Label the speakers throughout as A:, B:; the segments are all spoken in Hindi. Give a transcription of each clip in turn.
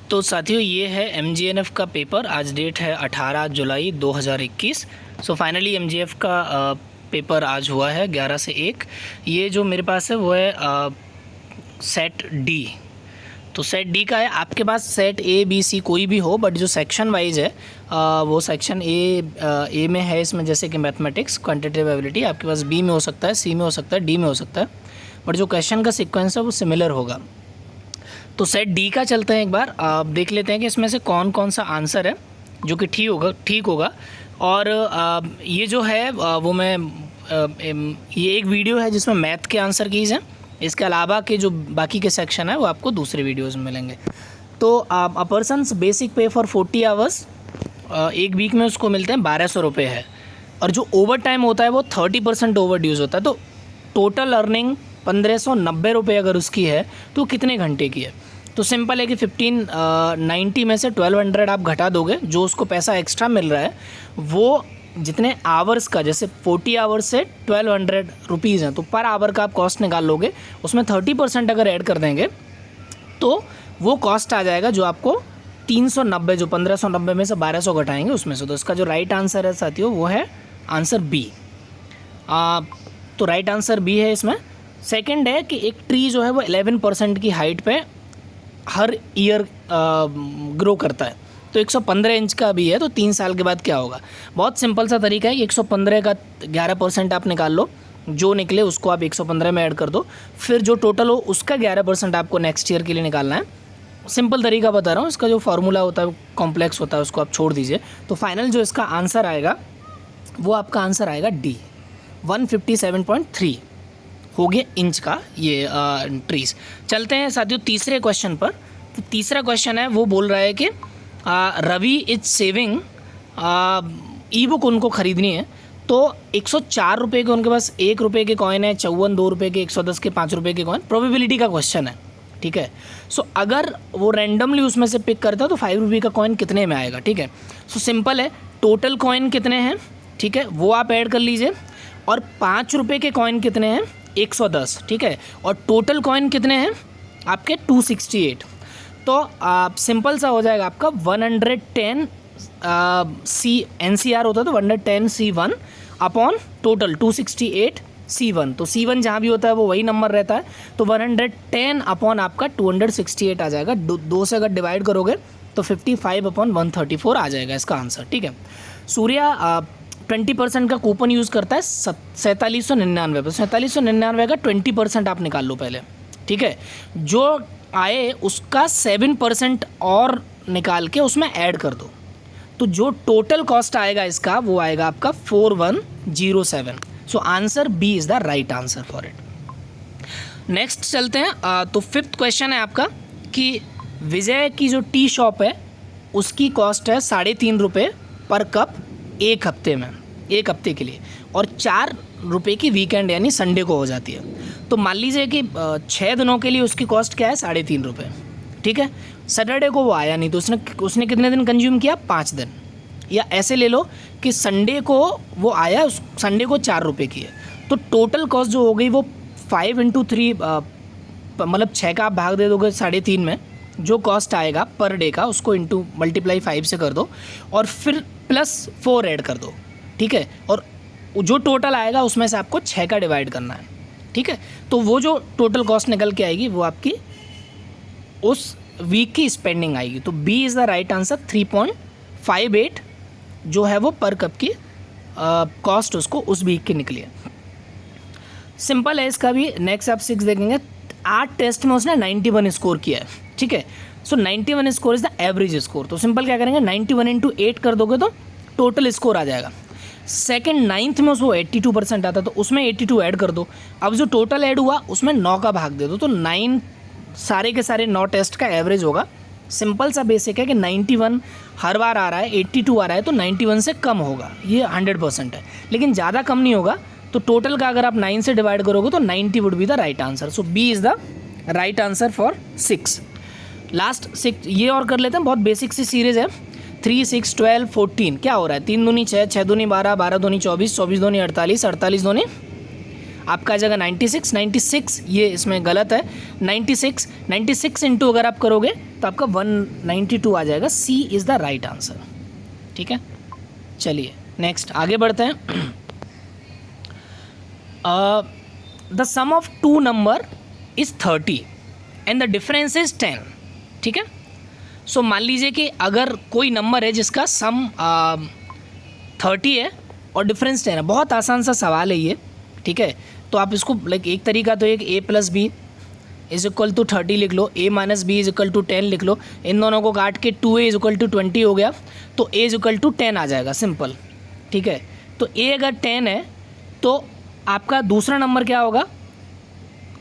A: तो साथियों ये है MGNF का पेपर। आज डेट है 18 जुलाई 2021। सो फाइनली MGF का पेपर आज हुआ है 11 से 1। ये जो मेरे पास है वो है सेट डी। तो सेट डी का है। आपके पास सेट ए बी सी कोई भी हो, बट जो सेक्शन वाइज है वो सेक्शन ए में है इसमें, जैसे कि मैथमेटिक्स, क्वांटिटेटिव एबिलिटी आपके पास बी में हो सकता है, सी में हो सकता है, डी में हो सकता है, बट जो क्वेश्चन का सीक्वेंस है वो सिमिलर होगा। तो सेट डी का चलते हैं, एक बार देख लेते हैं कि इसमें से कौन कौन सा आंसर है जो कि ठीक होगा। और ये जो है वो मैं ये एक वीडियो है जिसमें मैथ के आंसर कीज हैं। इसके अलावा के जो बाकी के सेक्शन है वो आपको दूसरे वीडियोज़ में मिलेंगे। तो अ पर्सनस बेसिक पे फॉर 40 आवर्स एक वीक में उसको मिलते हैं 1200 रुपये है। और जो ओवर टाइम होता है वो 30% ओवर ड्यूज़ होता है। तो टोटल अर्निंग 1590 रुपये अगर उसकी है तो कितने घंटे की है? तो सिंपल है कि 1590 में से 1200 आप घटा दोगे, जो उसको पैसा एक्स्ट्रा मिल रहा है वो जितने आवर्स का, जैसे 40 आवर्स से 1200 रुपीज़ हैं, तो पर आवर का आप कॉस्ट निकाल लोगे। उसमें 30% अगर ऐड कर देंगे तो वो कॉस्ट आ जाएगा जो आपको 390, जो 1590 में से 1200 घटाएंगे उसमें से। तो इसका जो राइट आंसर है साथियों वो है आंसर बी। तो राइट आंसर बी है इसमें। सेकंड है कि एक ट्री जो है वो 11% की हाइट पे हर ईयर ग्रो करता है। तो 115 इंच का भी है, तो 3 साल के बाद क्या होगा? बहुत सिंपल सा तरीका है। 115 का 11% आप निकाल लो, जो निकले उसको आप 115 में ऐड कर दो, फिर जो टोटल हो उसका 11% आपको नेक्स्ट ईयर के लिए निकालना है। सिंपल तरीका बता रहा हूँ। इसका जो फार्मूला होता है कॉम्प्लेक्स होता है, उसको आप छोड़ दीजिए। तो फाइनल जो इसका आंसर आएगा वो आपका आंसर आएगा डी, 157.3 हो गया इंच का ये ट्रीज। चलते हैं साथियों तीसरे क्वेश्चन पर। तो तीसरा क्वेश्चन है वो बोल रहा है कि Ravi is saving, e book उनको ख़रीदनी है। तो 104 रुपये के उनके पास 1 रुपये के कॉइन है, 54 2 रुपये के, 110 के 5 रुपये के कॉइन। प्रोबेबिलिटी का क्वेश्चन है, ठीक है। सो अगर वो रैंडमली उसमें से पिक करता है तो 5 रुपये का कॉइन कितने में आएगा, ठीक है। सो सिंपल है, टोटल कॉइन कितने हैं, ठीक है, वो आप ऐड कर लीजिए। और 5 रुपये के कॉइन कितने हैं, 110, ठीक है। और टोटल कॉइन कितने हैं आपके 268। तो सिंपल सा हो जाएगा आपका 110 सी NCR होता है तो 110 C1 अपॉन टोटल 268 C1। तो C1 जहाँ भी होता है वो वही नंबर रहता है। तो 110 अपॉन आपका 268 आ जाएगा। 2 से अगर डिवाइड करोगे तो 55 अपॉन 134 आ जाएगा इसका आंसर, ठीक है। सूर्या 20% का कूपन यूज़ करता है 4799 पर। 4799 का 20% आप निकाल लो पहले, ठीक है। जो आए उसका 7% और निकाल के उसमें ऐड कर दो, तो जो टोटल कॉस्ट आएगा इसका वो आएगा आपका 4107। So answer B is the right answer for it. Next चलते हैं। तो फिफ्थ क्वेश्चन है आपका कि विजय की जो टी शॉप है उसकी कॉस्ट है 3.5 रुपये पर कप एक हफ्ते के लिए, और 4 रुपये की वीकेंड यानी संडे को हो जाती है। तो मान लीजिए कि 6 दिनों के लिए उसकी कॉस्ट क्या है, 3.5 रुपये, ठीक है। सैटरडे को वो आया नहीं तो उसने कितने दिन कंज्यूम किया, 5 दिन। या ऐसे ले लो कि संडे को वो आया, उस संडे को 4 रुपये की है, तो टोटल कॉस्ट जो हो गई वो 5 × 3 मतलब 6 का आप भाग दे दोगे 3.5 में, जो कॉस्ट आएगा पर डे का उसको इंटू मल्टीप्लाई 5 से कर दो और फिर +4 ऐड कर दो, ठीक है। और जो टोटल आएगा उसमें से आपको 6 का डिवाइड करना है, ठीक है। तो वो जो टोटल कॉस्ट निकल के आएगी वो आपकी उस वीक की स्पेंडिंग आएगी। तो B is the right answer. 3.58 जो है वो पर कप की कॉस्ट उसको उस वीक की निकली है। सिंपल है इसका भी। नेक्स्ट आप 6 देखेंगे। 8 टेस्ट में उसने 91 स्कोर किया है, ठीक है। सो 91 score is the average score. तो सिंपल क्या करेंगे, 91 × 8 कर दोगे तो टोटल स्कोर आ जाएगा। सेकंड 9th में उसको 82% आता तो उसमें 82 ऐड कर दो। अब जो टोटल ऐड हुआ उसमें 9 का भाग दे दो, तो 9 सारे के सारे 9 टेस्ट का एवरेज होगा। सिंपल सा बेसिक है कि 91 हर बार आ रहा है, 82 आ रहा है तो 91 से कम होगा, ये 100% है, लेकिन ज़्यादा कम नहीं होगा। तो टोटल का अगर आप 9 से डिवाइड करोगे तो 90 would be the right answer. So B is the right answer for 6। Last 6 ये और कर लेते हैं, बहुत बेसिक सी सीरीज़ है। 3, 6, 12, 14 क्या हो रहा है, 3 दूनी 6, 6 दूनी 12, 12 दूनी 24, 24 दूनी 48, 48 दूनी आपका आ जाएगा 96, 96 ये इसमें गलत है, 96, 96 इंटू अगर आप करोगे तो आपका 192 आ जाएगा। C is the right answer. ठीक है, चलिए नेक्स्ट आगे बढ़ते हैं। The sum of two number is 30 and the difference is 10। ठीक है, सो मान लीजिए कि अगर कोई नंबर है जिसका सम 30 है और डिफरेंस 10 है। बहुत आसान सा सवाल है ये। ठीक है, तो आप इसको लाइक एक तरीका तो एक a plus B is equal to 30 लिख लो, a minus B is equal to 10 लिख लो। इन दोनों को काट के 2a इज इक्वल टू 20 हो गया, तो a इज इक्वल टू 10 आ जाएगा, सिंपल। ठीक है, तो a अगर 10 है तो आपका दूसरा नंबर क्या होगा,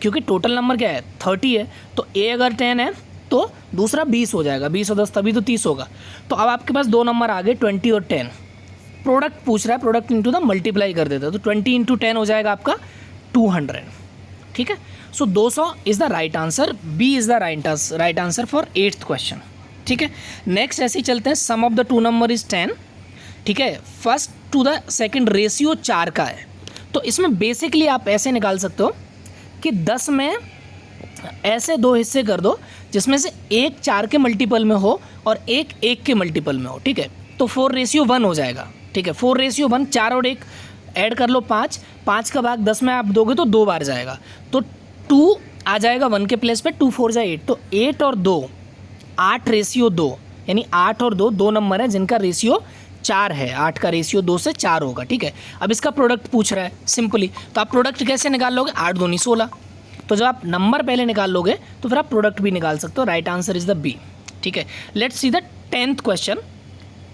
A: क्योंकि टोटल नंबर क्या है 30 है, तो a अगर 10 है तो दूसरा 20 हो जाएगा, 20 और 10 तभी तो 30 होगा। तो अब आपके पास दो नंबर आ गए 20 और 10। प्रोडक्ट पूछ रहा है, प्रोडक्ट इंटू द मल्टीप्लाई कर देता है, तो 20 इंटू 10 हो जाएगा आपका 200। ठीक है, so 200 is the right answer, B is the right answer for 8th question. ठीक है, नेक्स्ट ऐसे ही चलते हैं। Sum of the two number is 10। ठीक है, first to the second ratio 4 का है, तो इसमें बेसिकली आप ऐसे निकाल सकते हो कि 10 में ऐसे दो हिस्से कर दो जिसमें से एक 4 के मल्टीपल में हो और एक 1 के मल्टीपल में हो। ठीक है, तो 4:1 हो जाएगा। ठीक है, 4:1, 4 और 1 ऐड कर लो 5, 5 का भाग 10 में आप दोगे तो 2 बार जाएगा, तो 2 आ जाएगा 1 के प्लेस पे, 2 4 जा 8, तो 8 और 2 8:2, यानी 8 और 2 दो नंबर है जिनका रेशियो 4 है। 8 का रेशियो 2 से 4 होगा। ठीक है, अब इसका प्रोडक्ट पूछ रहा है सिंपली, तो आप प्रोडक्ट कैसे निकाल लोगे, 8 दूनी 16। तो जब आप नंबर पहले निकाल लोगे तो फिर आप प्रोडक्ट भी निकाल सकते हो। Right answer is the B. ठीक है, let's see the 10th question.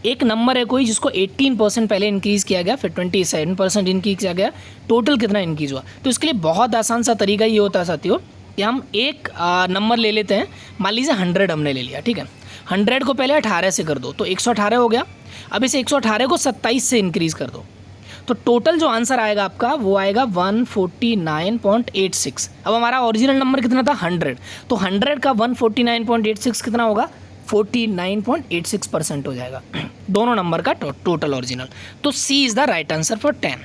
A: एक नंबर है कोई जिसको 18% पहले इंक्रीज़ किया गया, फिर 27% इंक्रीज किया गया, टोटल कितना इंक्रीज़ हुआ। तो इसके लिए बहुत आसान सा तरीका ये होता है साथियों कि हम एक नंबर ले लेते हैं। मान लीजिए 100 हमने ले लिया। ठीक है, 100 को पहले 18 से कर दो तो 118 हो गया। अब इसे 118 को 27 से इंक्रीज़ कर दो, तो टोटल जो आंसर आएगा आपका वो आएगा 149.86। अब हमारा ओरिजिनल नंबर कितना था 100, तो 100 का 149.86 कितना होगा, 49.86% हो जाएगा दोनों नंबर का टोटल ओरिजिनल। तो c is the right answer for 10।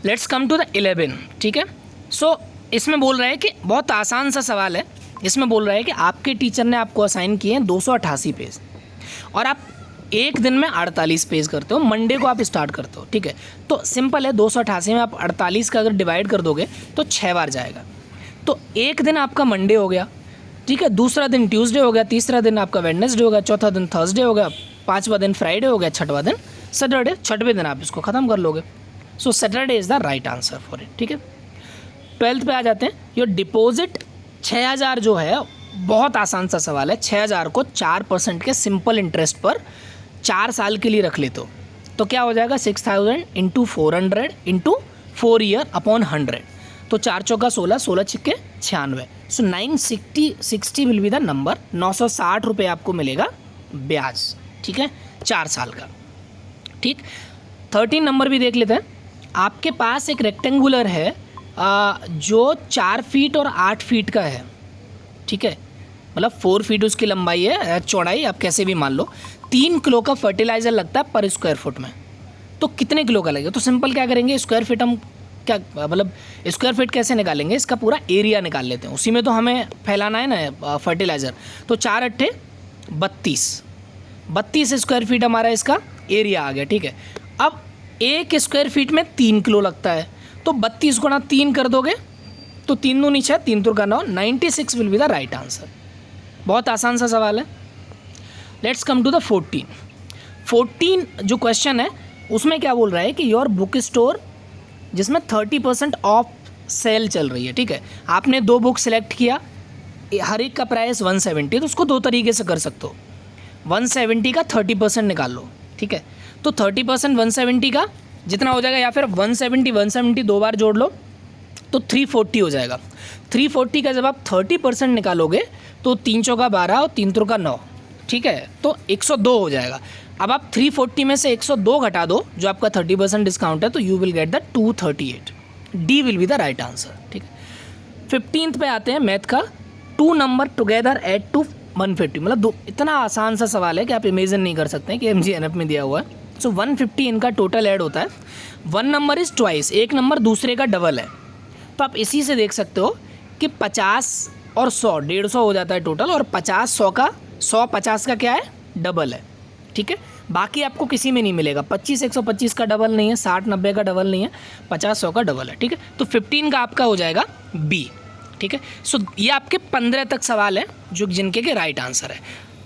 A: Let's come to the 11। ठीक है, सो इसमें बोल रहा है कि बहुत आसान सा सवाल है। इसमें बोल रहा है कि आपके टीचर ने आपको असाइन किए हैं 288 पेज और आप एक दिन में 48 पेज करते हो, मंडे को आप स्टार्ट करते हो। ठीक है, तो सिंपल है, 288 में आप 48 का अगर डिवाइड कर दोगे तो 6 बार जाएगा। तो एक दिन आपका मंडे हो गया। ठीक है, दूसरा दिन ट्यूसडे हो गया, तीसरा दिन आपका वेडनेसडे हो गया, चौथा दिन थर्सडे हो गया, पांचवा दिन फ्राइडे हो गया, छठवां दिन सैटरडे, छठवें दिन आप इसको ख़त्म कर लोगे। सो Saturday is the right answer for it. ठीक है, 12th पे आ जाते हैं। योर डिपॉजिट 6000 जो है, बहुत आसान सा सवाल है। 6000 को 4% के सिंपल इंटरेस्ट पर 4 साल के लिए रख लेते हो तो क्या हो जाएगा, 6000 इंटू 400 इंटू 4 ईयर अपॉन 100, तो 4 चौका 16, 16 छिक्के 96। सो 960 विल बी द नंबर। 960 रुपये आपको मिलेगा ब्याज। ठीक है, 4 साल का। ठीक, 13 नंबर भी देख लेते हैं। आपके पास एक रेक्टेंगुलर है जो 4 फीट और 8 फीट का है। ठीक है, मतलब 4 फीट उसकी लंबाई है, चौड़ाई आप कैसे भी मान लो। 3 किलो का फर्टिलाइज़र लगता है पर स्क्वायर फुट में, तो कितने किलो का लगेगा। तो सिंपल क्या करेंगे, स्क्वायर फीट हम क्या मतलब स्क्वायर फीट कैसे निकालेंगे, इसका पूरा एरिया निकाल लेते हैं, उसी में तो हमें फैलाना है ना फर्टिलाइज़र। तो 4 अट्ठे 32 स्क्वायर फीट हमारा इसका एरिया आ गया। ठीक है, अब 1 स्क्वायर फीट में 3 किलो लगता है, तो 32 गुणा 3 कर दोगे तो 3 दूनी 6, 3 तुर का 9, 96 will be the right answer. बहुत आसान सा सवाल है। लेट्स कम टू द 14 जो क्वेश्चन है उसमें क्या बोल रहा है कि योर बुक स्टोर जिसमें 30% ऑफ सेल चल रही है। ठीक है, आपने 2 बुक सेलेक्ट किया, हर एक का प्राइस 170, तो उसको 2 तरीके से कर सकते हो। 170 का 30% निकाल लो। ठीक है, तो 30% 170 का जितना हो जाएगा, या फिर 170 2 बार जोड़ लो तो 340 हो जाएगा। 340 का जब आप 30% निकालोगे तो 3 चौका 12 और 3 तुर का 9। ठीक है, तो 102 हो जाएगा। अब आप 340 में से 102 घटा दो जो आपका 30% डिस्काउंट है, तो you will get the 238। D will be the right answer. ठीक है, 15th पे आते हैं मैथ का। 2 नंबर टुगेदर एड टू 150, मतलब इतना आसान सा सवाल है कि आप इमेजिन नहीं कर सकते हैं कि MGNF में दिया हुआ है। सो 150 इनका टोटल ऐड होता है। 1 नंबर इज़ ट्वाइस, एक नंबर दूसरे का डबल है। तो आप इसी से देख सकते हो कि 50 और 100 150 हो जाता है टोटल, और 50 100 का 100 50 का क्या है, डबल है। ठीक है, बाकी आपको किसी में नहीं मिलेगा। 25 125 का डबल नहीं है, 60 90 का डबल नहीं है, 50 100 का डबल है। ठीक है, तो 15 का आपका हो जाएगा बी। ठीक है, सो ये आपके 15 तक सवाल है जो जिनके के राइट आंसर है।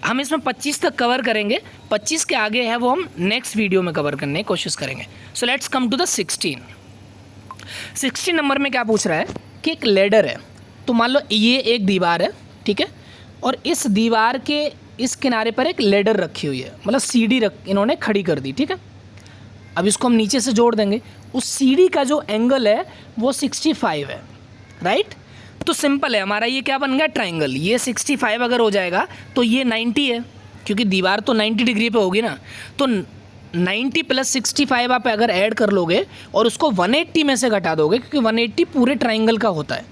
A: हम इसमें 25 तक कवर करेंगे, 25 के आगे है वो हम नेक्स्ट वीडियो में कवर करने की कोशिश करेंगे। So let's come to the 16 number में क्या पूछ रहा है कि एक लेडर है। तो मान लो ये एक दीवार है, ठीक है, और इस दीवार के इस किनारे पर एक लेडर रखी हुई है, मतलब सीढ़ी इन्होंने खड़ी कर दी। ठीक है, अब इसको हम नीचे से जोड़ देंगे। उस सीढ़ी का जो एंगल है वो 65 है, राइट। तो सिंपल है, हमारा ये क्या बन गया, ट्राइंगल। ये 65 अगर हो जाएगा तो ये 90 है, क्योंकि दीवार तो 90 डिग्री पे होगी ना। तो 90 + 65 आप अगर ऐड कर लोगे और उसको 180 में से घटा दोगे, क्योंकि 180 पूरे ट्राइंगल का होता है,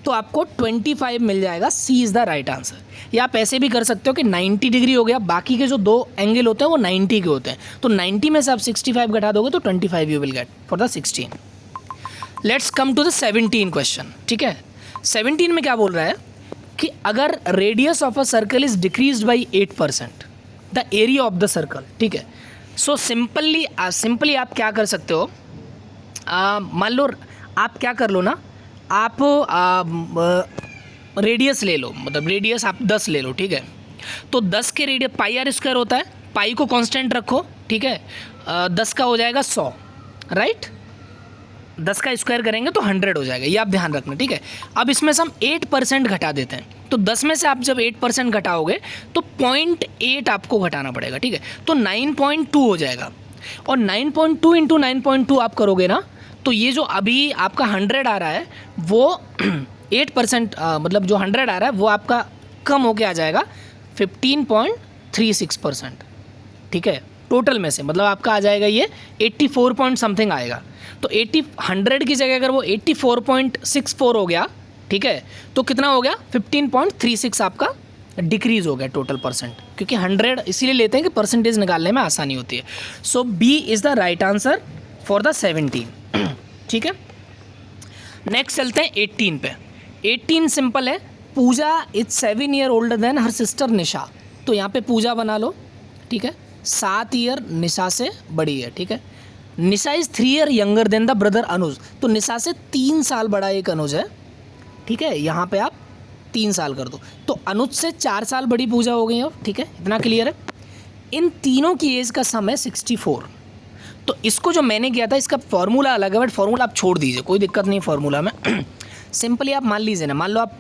A: तो आपको 25 मिल जाएगा। C is the right answer. या आप ऐसे भी कर सकते हो कि 90 डिग्री हो गया, बाकी के जो 2 एंगल होते हैं वो 90 के होते हैं, तो 90 में से आप 65 घटा दोगे तो 25 you will get for the 16। Let's come to the 17 question. ठीक है, 17 में क्या बोल रहा है कि अगर radius of a circle is decreased by 8%, the area of the circle. ठीक है, सो सिंपली आप क्या कर सकते हो, मान लो आप क्या कर लो ना, आप रेडियस ले लो, मतलब रेडियस आप 10 ले लो। ठीक है, तो 10 के रेडियस πr² होता है, पाई को कांस्टेंट रखो। ठीक है, 10 का हो जाएगा 100, राइट। 10 का स्क्वायर करेंगे तो 100 हो जाएगा, ये आप ध्यान रखना। ठीक है, अब इसमें से हम 8% घटा देते हैं, तो 10 में से आप जब 8% घटाओगे तो 0.8 आपको घटाना पड़ेगा। ठीक है, तो 9.2 हो जाएगा, और 9.2 इंटू 9.2 आप करोगे ना, तो ये जो अभी आपका 100 आ रहा है वो 8% मतलब जो 100 आ रहा है वो आपका कम होके आ जाएगा 15.36%। ठीक है, टोटल में से मतलब आपका आ जाएगा ये 84 पॉइंट समथिंग आएगा। तो 100 की जगह अगर वो 84.64 हो गया, ठीक है, तो कितना हो गया, 15.36 आपका डिक्रीज हो गया टोटल परसेंट, क्योंकि 100 इसीलिए लेते हैं कि परसेंटेज निकालने में आसानी होती है। So B is the right answer for the 17। ठीक है, नेक्स्ट चलते हैं 18 पे। 18 सिंपल है, Pooja is 7 year older than her sister Nisha. तो यहाँ पे पूजा बना लो। ठीक है, 7 ईयर निशा से बड़ी है। ठीक है, Nisha is 3 year younger than the brother Anuj. तो निशा से 3 साल बड़ा एक अनुज है। ठीक है, यहाँ पे आप 3 साल कर दो, तो अनुज से 4 साल बड़ी पूजा हो गई अब। ठीक है, इतना क्लियर है। इन तीनों की एज का सम है 64। तो इसको जो मैंने किया था इसका फॉर्मूला अलग है, बट फॉर्मूला आप छोड़ दीजिए, कोई दिक्कत नहीं फॉर्मूला में। सिंपली आप मान लीजिए ना, मान लो आप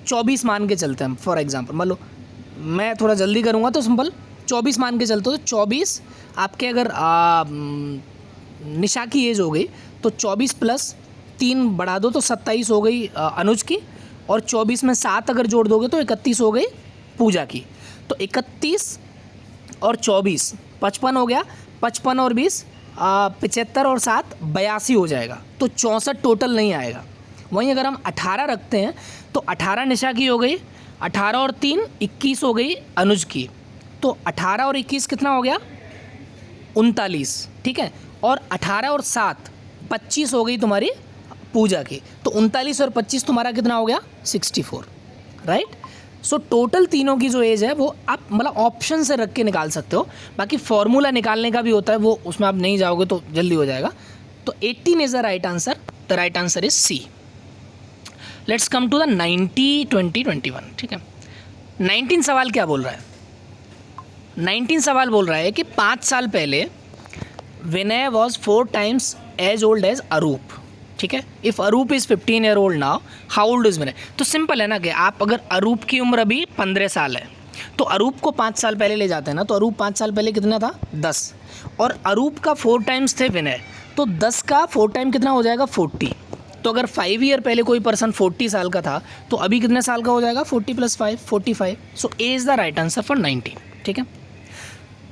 A: 24 मान के चलते हैं फॉर एग्जांपल। मान लो मैं थोड़ा जल्दी करूँगा तो सिंपल 24 मान के चलते हो, तो 24 आपके अगर निशा की एज हो गई तो 24 + 3 बढ़ा दो तो 27 हो गई अनुज की, और 24 में 7 अगर जोड़ दोगे तो 31 हो गई पूजा की। तो 31 और 24 55 हो गया, 55 और 20 75 और 7 82 हो जाएगा, तो 64 टोटल नहीं आएगा। वहीं अगर हम 18 रखते हैं तो 18 निशा की हो गई, 18 और 3 21 हो गई अनुज की, तो 18 और 21 कितना हो गया, 39। ठीक है, और 18 और 7 25 हो गई तुम्हारी पूजा की, तो 39 और 25 तुम्हारा कितना हो गया, 64, राइट। सो टोटल तीनों की जो एज है वो आप मतलब ऑप्शन से रख के निकाल सकते हो। बाकी फॉर्मूला निकालने का भी होता है, वो उसमें आप नहीं जाओगे तो जल्दी हो जाएगा। तो 18 is the right answer. The right answer is C. Let's come to the 90 20 21। ठीक है, 19 सवाल क्या बोल रहा है, 19 सवाल बोल रहा है कि 5 साल पहले Vinay was 4 times as old as Arup. ठीक है, if Arup is 15 year old now, how old is Vinay. तो सिंपल है ना कि आप अगर अरूप की उम्र अभी 15 साल है, तो अरूप को 5 साल पहले ले जाते हैं ना, तो अरूप 5 साल पहले कितना था, 10, और अरूप का 4 times थे विनय, तो 10 का 4 टाइम कितना हो जाएगा, 40। तो अगर 5 ईयर पहले कोई पर्सन 40 साल का था, तो अभी कितने साल का हो जाएगा, 40 + 5 45। सो A is the right answer for 19। ठीक है,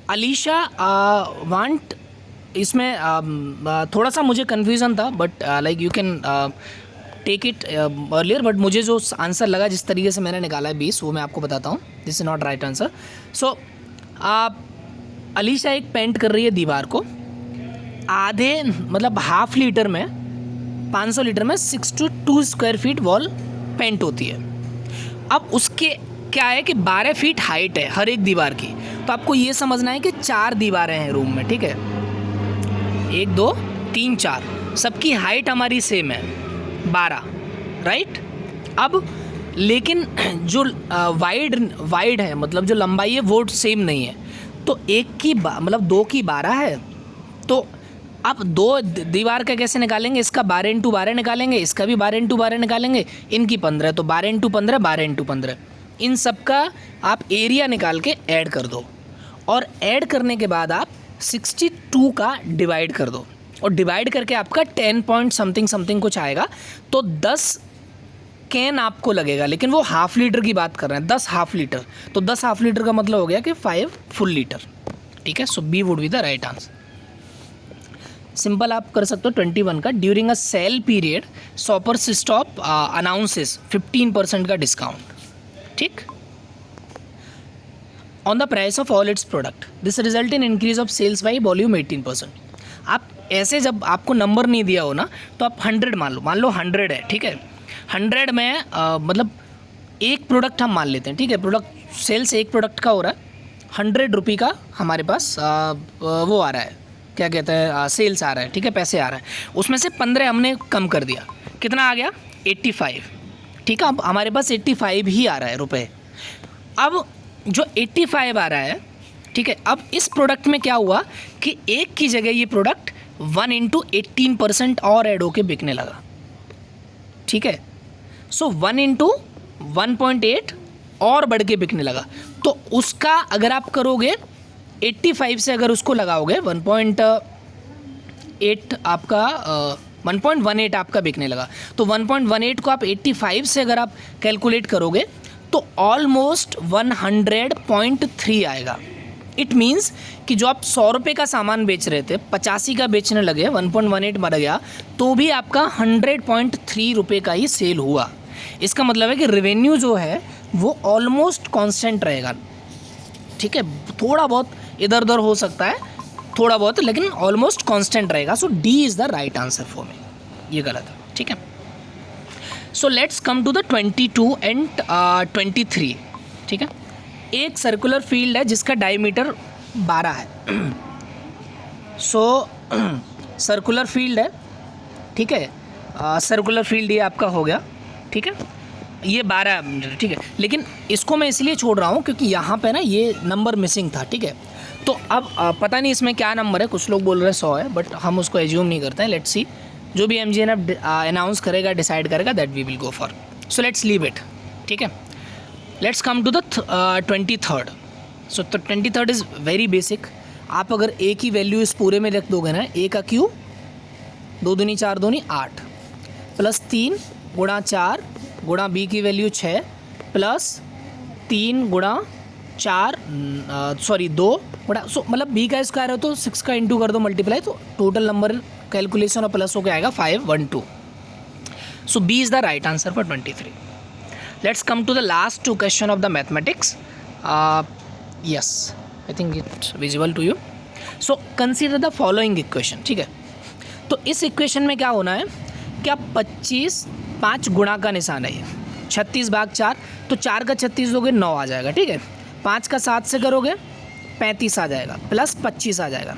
A: अलीशा वांट, इसमें थोड़ा सा मुझे कन्फ्यूज़न था, but like you can take it earlier, but मुझे जो आंसर लगा जिस तरीके से मैंने निकाला है 20, वो मैं आपको बताता हूँ। This is not right answer. So Alisha एक पेंट कर रही है दीवार को, आधे मतलब हाफ लीटर में 500 लीटर में 6 to 2 square feet wall paint होती है। अब उसके क्या है कि 12 फीट हाइट है हर एक दीवार की। तो आपको ये समझना है कि 4 दीवारें हैं रूम में, ठीक है, 1 2 3 4, सबकी हाइट हमारी सेम है 12, राइट। अब लेकिन जो वाइड है, मतलब जो लंबाई है वो सेम नहीं है। तो एक की मतलब 2 की 12 है, तो अब 2 दीवार का कैसे निकालेंगे, इसका 12 इंटू 12 निकालेंगे, इसका भी 12 इंटू 12 निकालेंगे, इनकी 15, तो 12 इंटू 15 12 इंटू 15, इन सब का आप एरिया निकाल के ऐड कर दो, और ऐड करने के बाद आप 62 का डिवाइड कर दो, और डिवाइड करके आपका 10 पॉइंट समथिंग कुछ आएगा। तो 10 कैन आपको लगेगा, लेकिन वो हाफ लीटर की बात कर रहे हैं, 10 हाफ लीटर, तो 10 हाफ लीटर का मतलब हो गया कि 5 फुल लीटर, ठीक है। So b would be the right answer. Simple आप कर सकते हो 21 का, during a sale period Shoppers Stop announces 15% का डिस्काउंट, ठीक, on the price of all its product, this result in increase of sales by volume 18%। आप ऐसे जब आपको नंबर नहीं दिया हो ना, तो आप 100 मान लो 100 है, ठीक है, 100 में मतलब एक प्रोडक्ट हम मान लेते हैं, ठीक है, प्रोडक्ट सेल्स एक प्रोडक्ट का हो रहा है, 100 रुपये का हमारे पास वो आ रहा है, क्या कहते हैं, सेल्स आ रहा है, ठीक है, पैसे आ रहा है, उसमें से 15 हमने कम कर दिया, कितना आ गया 85, ठीक है। अब हमारे पास 85 ही आ रहा है रुपए। अब जो 85 आ रहा है, ठीक है, अब इस प्रोडक्ट में क्या हुआ कि एक की जगह ये प्रोडक्ट 1 इंटू 18% और ऐड होके बिकने लगा, ठीक है। सो 1 इंटू 1.8 और बढ़ के बिकने लगा, तो उसका अगर आप करोगे 85 से अगर उसको लगाओगे 1.8 आपका 1.18 आपका बिकने लगा, तो 1.18 को आप 85 से अगर आप कैलकुलेट करोगे तो ऑलमोस्ट 100.3 आएगा। इट मीन्स कि जो आप 100 रुपये का सामान बेच रहे थे 85 का बेचने लगे, 1.18 मर गया, तो भी आपका 100.3 रुपये का ही सेल हुआ। इसका मतलब है कि रेवेन्यू जो है वो ऑलमोस्ट कांस्टेंट रहेगा, ठीक है, थोड़ा बहुत इधर उधर हो सकता है, थोड़ा बहुत, लेकिन ऑलमोस्ट कांस्टेंट रहेगा। So d is the right answer for me, ये गलत है, ठीक है। So let's come to the 22 and 23, ठीक है। एक सर्कुलर फील्ड है जिसका डायमीटर 12 है। सो सर्कुलर फील्ड है, ठीक है, सर्कुलर फील्ड ये आपका हो गया, ठीक है, ये 12 मीटर, ठीक है, लेकिन इसको मैं इसलिए छोड़ रहा हूँ क्योंकि यहाँ पे ना ये नंबर मिसिंग था, ठीक है। तो अब पता नहीं इसमें क्या नंबर है, कुछ लोग बोल रहे हैं 100 है, बट हम उसको एज्यूम नहीं करते हैं। लेट्स सी, जो भी MGNF अनाउंस करेगा, डिसाइड करेगा, that we will go for. So let's leave it, ठीक है। Let's come to the 23rd। So 23rd is very basic. आप अगर ए की वैल्यू इस पूरे में रख दोगे ना, ए का क्यू 2 दूनी 4 दूनी 8 प्लस 3 गुणा 4 गुणा बी की वैल्यू 6 प्लस 3 गुणा 4 2 गुणा, सो मतलब बी का स्क्वायर है तो 6 का इंटू कर दो मल्टीप्लाई, तो टोटल नंबर कैलकुलेशन और प्लस होकर आएगा 512। So B is the right answer for 23। Let's come to the last 2 question of the mathematics. Yes, I think it's visible to you. So consider the following equation, ठीक है। तो इस इक्वेशन में क्या होना है, क्या 25 5 गुणा का निशान है, ये 36 भाग 4, तो 4 का 36 दोगे 9 आ जाएगा, ठीक है। 5 का 7 से करोगे 35 आ जाएगा, प्लस 25 आ जाएगा,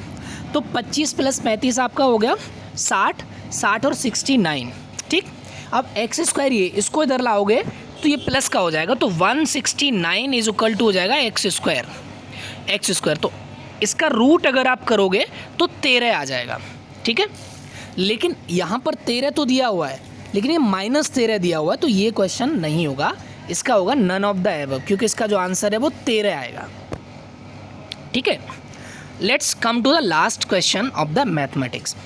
A: तो 25 प्लस 35 आपका हो गया 60, 60 और 69, ठीक। अब एक्स स्क्वायर ये इसको इधर लाओगे तो ये प्लस का हो जाएगा, तो 169 इज इक्वल टू हो जाएगा एक्स स्क्वायर। तो इसका रूट अगर आप करोगे तो 13 आ जाएगा, ठीक है। लेकिन यहाँ पर 13 तो दिया हुआ है, लेकिन ये -13 दिया हुआ है, तो ये क्वेश्चन नहीं होगा, इसका होगा नन ऑफ द एबव, क्योंकि इसका जो आंसर है वो 13 आएगा, ठीक है। Let's come to the last question of the mathematics.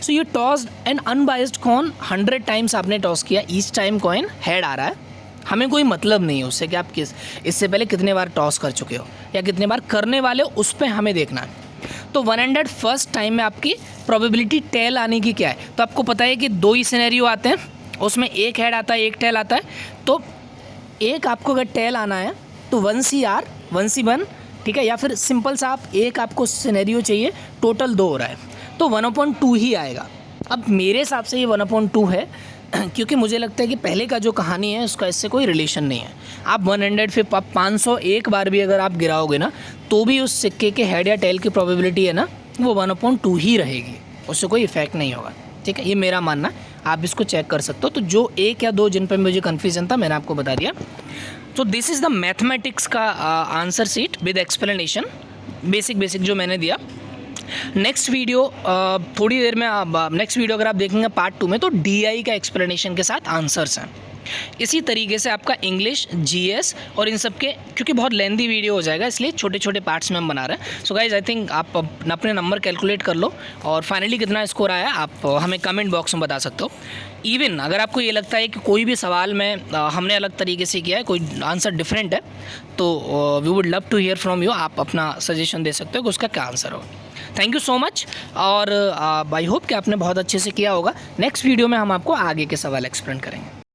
A: So you tossed an unbiased coin 100 times आपने टॉस किया, ईच टाइम कॉइन हेड आ रहा है, हमें कोई मतलब नहीं है उससे कि आप इससे पहले कितने बार टॉस कर चुके हो या कितने बार करने वाले हो, उस पर हमें देखना है। तो 101st टाइम में आपकी प्रोबेबिलिटी टेल आने की क्या है, तो आपको पता है कि 2 ही सिनेरियो आते हैं, उसमें एक हेड आता है एक टेल आता है, तो एक आपको अगर टेल आना है तो 1CR 1C1 ठीक है, या फिर सिंपल सा आपको सिनेरियो चाहिए, टोटल 2 हो रहा है तो 1/2 ही आएगा। अब मेरे हिसाब से ये 1/2 है क्योंकि मुझे लगता है कि पहले का जो कहानी है उसका इससे कोई रिलेशन नहीं है। आप 100 फिर 501 बार भी अगर आप गिराओगे ना तो भी उस सिक्के के हेड या टेल की प्रोबेबिलिटी है ना वो 1/2 ही रहेगी, उससे कोई इफेक्ट नहीं होगा। ठीक है, ये मेरा मानना, आप इसको चेक कर सकते हो। तो जो 1 या 2 जिन पर मुझे कन्फ्यूजन था मैंने आपको बता दिया। तो दिस इज़ द मैथमेटिक्स का answer sheet with explanation, basic जो मैंने दिया। नेक्स्ट वीडियो थोड़ी देर में, नेक्स्ट वीडियो अगर आप देखेंगे पार्ट 2 में, तो DI का एक्सप्लेनेशन के साथ आंसर्स हैं। इसी तरीके से आपका इंग्लिश, GS और इन सब के, क्योंकि बहुत लेंदी वीडियो हो जाएगा इसलिए छोटे छोटे पार्ट्स में हम बना रहे हैं। सो गाइज आई थिंक आप अपने नंबर कैलकुलेट कर लो और फाइनली कितना स्कोर आया आप हमें कमेंट बॉक्स में बता सकते हो। इवन अगर आपको ये लगता है कि कोई भी सवाल में हमने अलग तरीके से किया है, कोई आंसर डिफरेंट है, तो we would love to hear from you. आप अपना सजेशन दे सकते हो कि उसका क्या आंसर हो। थैंक यू सो मच और आई होप कि आपने बहुत अच्छे से किया होगा। नेक्स्ट वीडियो में हम आपको आगे के सवाल एक्सप्लेन करेंगे।